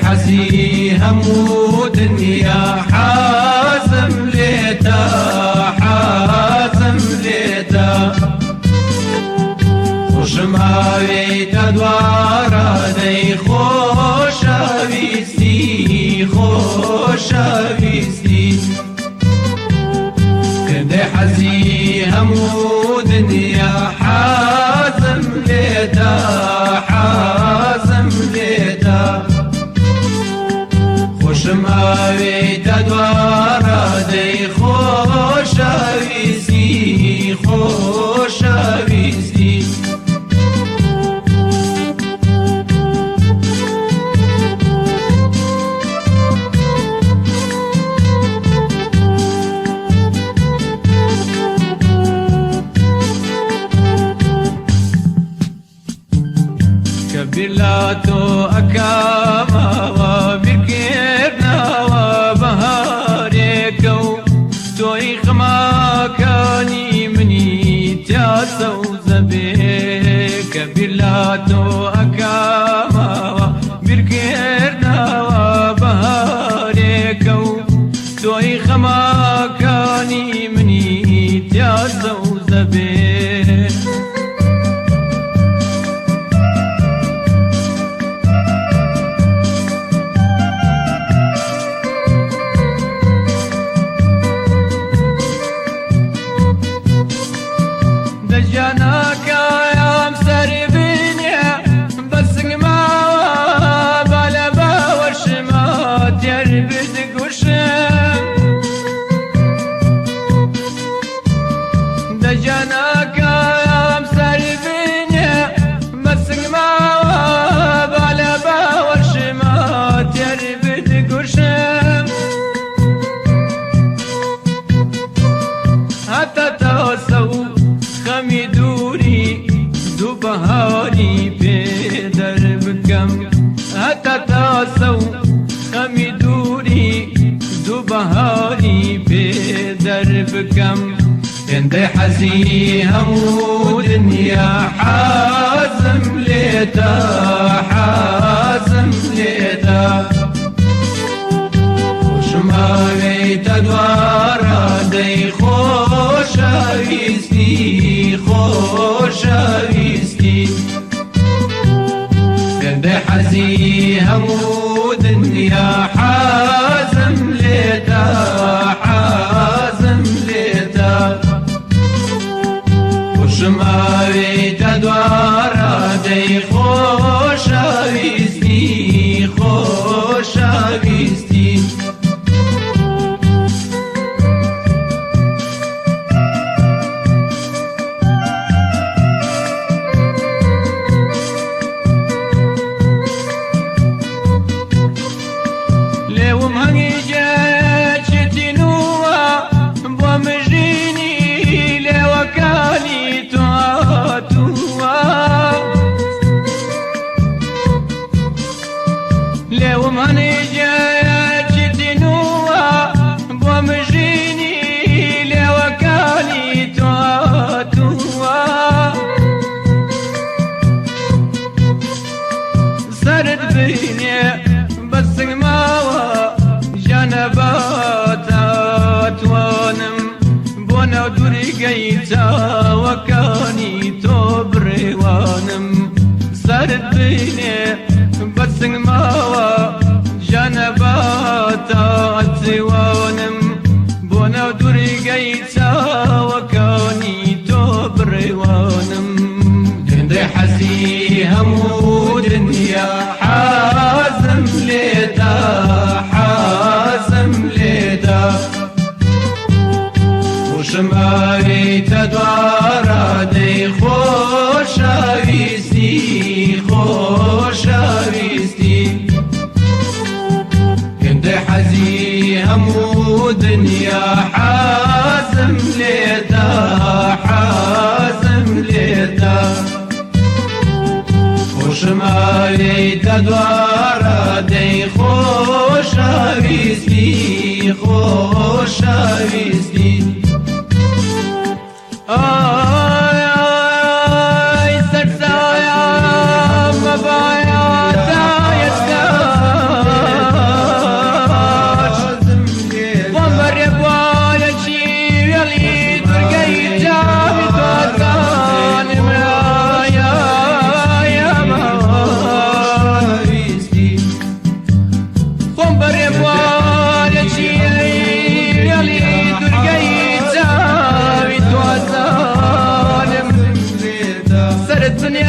حسي همو دنيا حازم ليتا حازم ليتا خوشماويتا دوارا دي خوشاويستي خوشاويستي كندي حسي همو دنيا حازم ليتا حازم ليتا خوشماويتا دوارا دي خوشاويستي خوشاويستي كبلاتو أكاما وبركيرنا وبهاريكو توي خما كاني مني تاسو زبي كبلاتو أكاما وبركيرنا وبهاريكو توي خما كاني مني تاسو زبي دجاناك يا مسري بنيا بس ما بلا باورش ما تربد قشم دجاناك يا مسري بنيا بس ما بلا باورش ما تربد قشم حتى توسو خميدوني دو بهاري بيدر بكم حتى تاسو خميدوني دو بهاري بيدر بكم اندي حزي همو دنيا حازم ليتا حازم ليتا خوشماويتا دوارا دي خوشاويستي خوشاويستي كندي حزي همو دنيا حازم ليتا حازم ليتا خوشماويتا دوارا دي خوشاويستي خوشاويستي بس ما جنبات أتوانم بونا دوري قيتا وكاني توبري وانم سرد بيني بس ما جنبات أتوانم بونا دوري قيتا وكاني توبري وانم دندي حسين همو دنيا حازم ليتا حازم ليتا وشماري تدوارا دي خوشاويستي خوشاويستي كنت حزي همو دنيا حازم ليتا حازم ليتا وشماري تدوارا دي خوشاويستي خوشاويستي آي آي سرسايا مبايا تايتاش ومر يبوايا شيالي ترقي جامي توزان مرايا يا مواويستي ومر يبوايا شيالي ترقي جامي توزان سر الدنيا